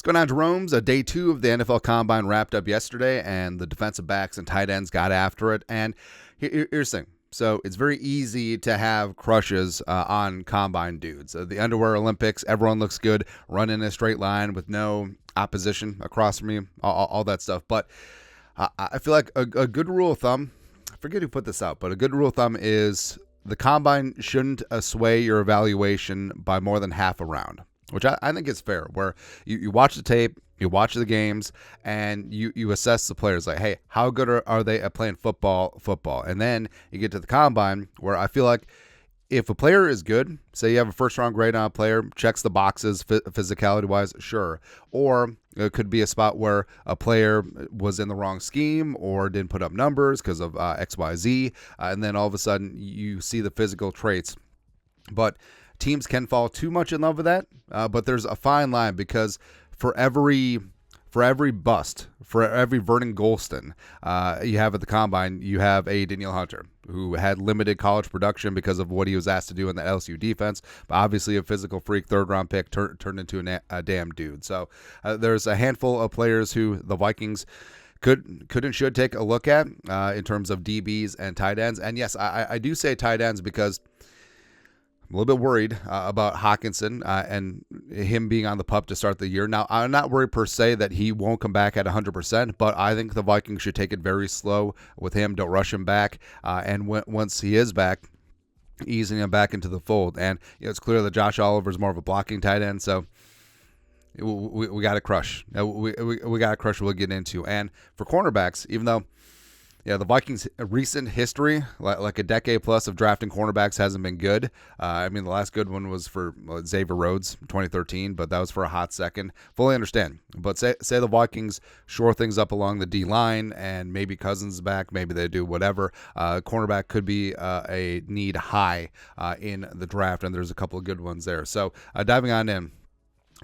going on, Jerome's? Day 2 of the NFL Combine wrapped up yesterday, and the defensive backs and tight ends got after it. And here's the thing. So it's very easy to have crushes on Combine dudes. The Underwear Olympics, everyone looks good, run in a straight line with no opposition across from you, all that stuff. But I feel like a good rule of thumb, I forget who put this out, but a good rule of thumb is the Combine shouldn't sway your evaluation by more than half a round, which I think is fair, where you watch the tape, you watch the games, and you assess the players like, hey, how good are they at playing football? And then you get to the Combine, where I feel like if a player is good, say you have a first-round grade on a player, checks the boxes physicality-wise, sure. Or it could be a spot where a player was in the wrong scheme or didn't put up numbers because of X, Y, Z, and then all of a sudden you see the physical traits. But teams can fall too much in love with that, but there's a fine line, because for every bust, for every Vernon Golston you have at the Combine, you have a Danielle Hunter who had limited college production because of what he was asked to do in the LSU defense, but obviously a physical freak, third-round pick turned into a damn dude. So there's a handful of players who the Vikings could and should take a look at in terms of DBs and tight ends. And yes, I do say tight ends because I'm a little bit worried about Hockenson and him being on the PUP to start the year. Now, I'm not worried per se that he won't come back at 100%, but I think the Vikings should take it very slow with him. Don't rush him back. And once he is back, easing him back into the fold. And it's clear that Josh Oliver is more of a blocking tight end, so we got to crush. We got to crush. We'll get into. And for cornerbacks, even though the Vikings' recent history, like a decade plus of drafting cornerbacks, hasn't been good. The last good one was for Xavier Rhodes, 2013, but that was for a hot second. Fully understand. But say the Vikings shore things up along the D-line, and maybe Cousins is back, maybe they do whatever. Cornerback could be a need high in the draft, and there's a couple of good ones there. So diving on in.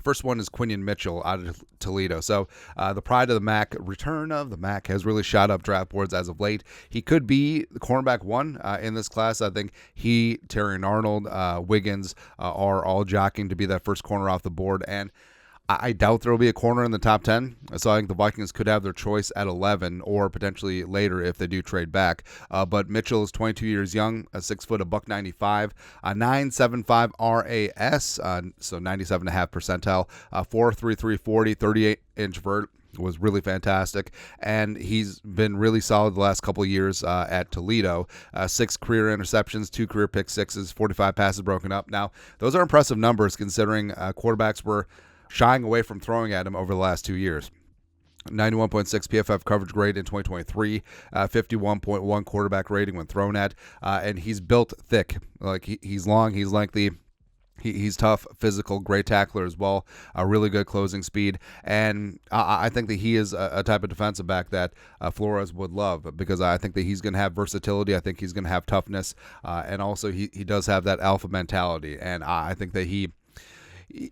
First one is Quinyon Mitchell out of Toledo. So the pride of the MAC, return of the MAC, has really shot up draft boards as of late. He could be the cornerback one in this class. I think he, Terrion Arnold, Wiggins are all jockeying to be that first corner off the board. And I doubt there will be a corner in the top 10, so I think the Vikings could have their choice at 11 or potentially later if they do trade back. But Mitchell is 22 years young, 6 foot, $195, 9.75 RAS, so 97.5 percentile, 4.33 40, 38-inch vert. Was really fantastic, and he's been really solid the last couple of years at Toledo. 6 career interceptions, 2 career pick sixes, 45 passes broken up. Now, those are impressive numbers considering quarterbacks were shying away from throwing at him over the last 2 years. 91.6 PFF coverage grade in 2023, 51.1 quarterback rating when thrown at, and he's built thick. Like he's long, he's lengthy. He's tough, physical, great tackler as well, a really good closing speed, and I think that he is a type of defensive back that Flores would love, because I think that he's going to have versatility. I think he's going to have toughness, and also he does have that alpha mentality, and I think that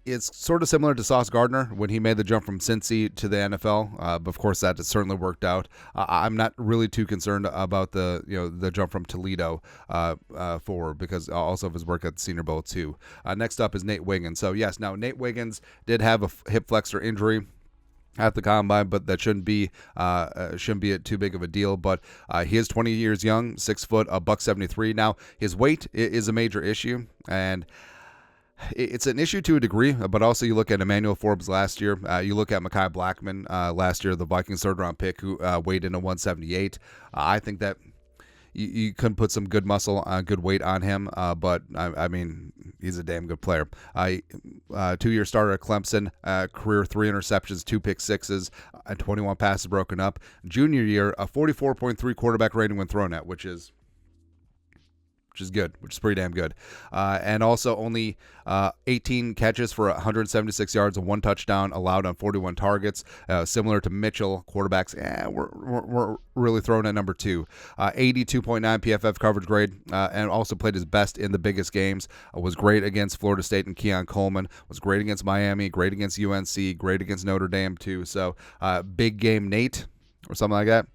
it's sort of similar to Sauce Gardner when he made the jump from Cincy to the NFL. But of course, that has certainly worked out. I'm not really too concerned about the jump from Toledo forward, because also of his work at the Senior Bowl too. Next up is Nate Wiggins. So yes, now Nate Wiggins did have a hip flexor injury at the Combine, but that shouldn't be too big of a deal. But he is 20 years young, 6 foot, $173. Now his weight is a major issue, and it's an issue to a degree, but also you look at Emmanuel Forbes last year. You look at Mekhi Blackman last year, the Vikings third-round pick, who weighed in at 178. I think that you can put some good muscle, good weight on him, but he's a damn good player. 2-year starter at Clemson, career 3 interceptions, 2 pick sixes, and 21 passes broken up. Junior year, a 44.3 quarterback rating when thrown at, which is good, which is pretty damn good. And also only 18 catches for 176 yards and 1 touchdown allowed on 41 targets. Similar to Mitchell, quarterbacks, we're really throwing at number 2. 82.9 PFF coverage grade, and also played his best in the biggest games. Was great against Florida State and Keon Coleman. Was great against Miami, great against UNC, great against Notre Dame too. So big game Nate, or something like that.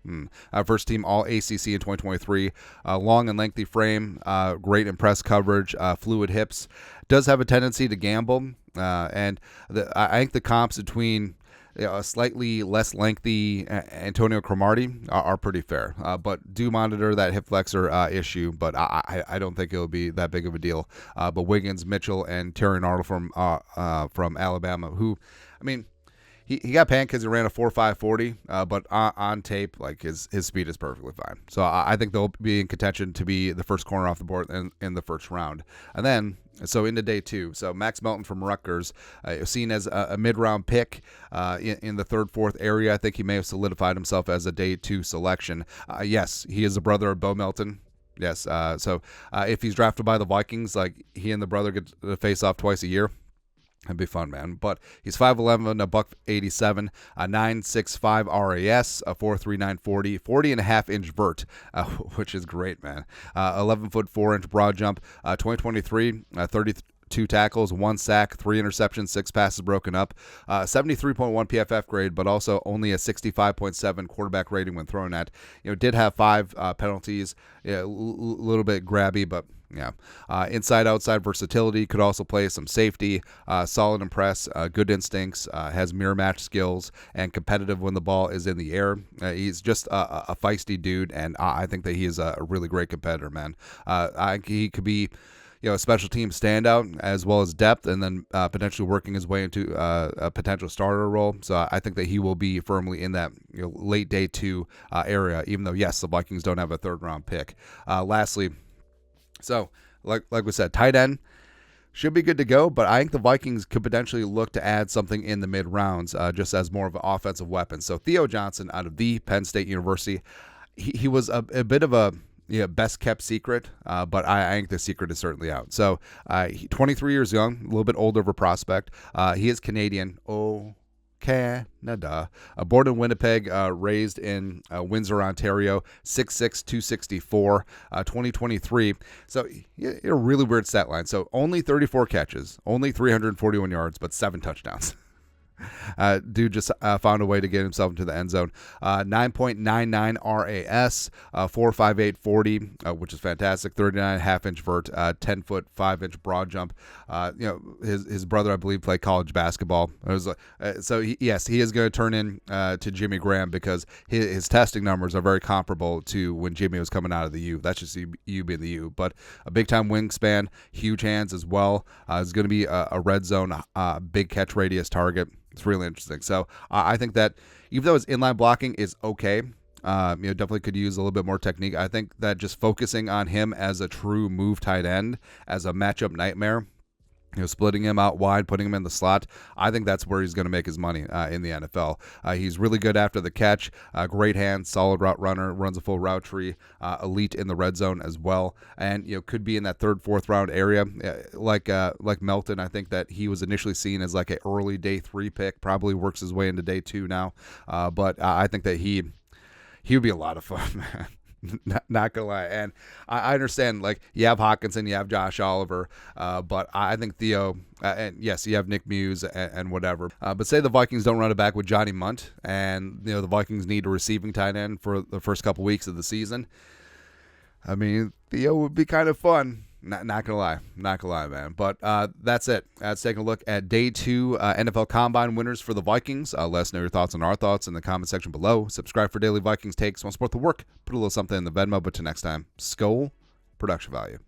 First team all ACC in 2023. Long and lengthy frame, great and press coverage, fluid hips. Does have a tendency to gamble, and I think the comps between a slightly less lengthy Antonio Cromartie are pretty fair. But do monitor that hip flexor issue, but I don't think it'll be that big of a deal. But Wiggins, Mitchell, and Terry Arnold from Alabama, who, I mean, he got panned because he ran a 4.5 40, but on tape, like his speed is perfectly fine. So I think they'll be in contention to be the first corner off the board in the first round. And then, so into day 2, so Max Melton from Rutgers, seen as a mid-round pick in the 3rd, 4th area. I think he may have solidified himself as a day 2 selection. Yes, he is the brother of Bo Melton. Yes, so if he's drafted by the Vikings, like he and the brother get to face off twice a year, that'd be fun, man. But he's 5'11", a $187, a 9.65 RAS, a 4.39 40, 40.5-inch vert, which is great, man. 11-foot 4-inch broad jump. 2023, 32 tackles, 1 sack, 3 interceptions, 6 passes broken up. 73.1 PFF grade, but also only a 65.7 quarterback rating when thrown at. Did have 5 penalties. Yeah, a little bit grabby, but. Yeah. Inside-outside versatility, could also play some safety, solid in press, good instincts, has mirror match skills, and competitive when the ball is in the air. He's just a feisty dude, and I think that he is a really great competitor, man. He could be a special team standout as well as depth, and then potentially working his way into a potential starter role. So I think that he will be firmly in that late day 2 area, even though, yes, the Vikings don't have a 3rd-round pick. Lastly, so, like we said, tight end should be good to go, but I think the Vikings could potentially look to add something in the mid-rounds just as more of an offensive weapon. So, Theo Johnson out of the Penn State University, he was a bit of a best-kept secret, but I think the secret is certainly out. So, 23 years young, a little bit older of a prospect. He is Canadian. Canada. Born in Winnipeg, raised in Windsor, Ontario, 6'6", 264, 2023. So a really weird stat line. So only 34 catches, only 341 yards, but 7 touchdowns. Dude just found a way to get himself into the end zone. 9.99 RAS, 4.58 40, which is fantastic. 39.5-inch vert, 10-foot 5-inch broad jump. His brother, I believe, played college basketball. It was so he is going to turn in to Jimmy Graham because his testing numbers are very comparable to when Jimmy was coming out of the U. That's just U being the U, but a big time wingspan, huge hands as well. Is going to be a red zone, big catch radius target. It's really interesting. So I think that even though his inline blocking is okay, definitely could use a little bit more technique. I think that just focusing on him as a true move tight end, as a matchup nightmare, splitting him out wide, putting him in the slot, I think that's where he's going to make his money in the NFL. He's really good after the catch, great hands, solid route runner, runs a full route tree, elite in the red zone as well, and could be in that 3rd, 4th round area, like Melton. I think that he was initially seen as like an early day 3 pick, probably works his way into day 2 now, but I think that he would be a lot of fun, man. Not gonna lie, and I understand. Like you have Hawkinson, you have Josh Oliver, but I think Theo, and yes, you have Nick Muse and whatever. But say the Vikings don't run it back with Johnny Munt, and the Vikings need a receiving tight end for the first couple weeks of the season. I mean, Theo would be kind of fun. Not gonna lie, man. But that's it. Let's take a look at day 2 NFL Combine winners for the Vikings. Let us know your thoughts on our thoughts in the comment section below. Subscribe for daily Vikings takes. Want to support the work? Put a little something in the Venmo. But till next time, Skol, production value.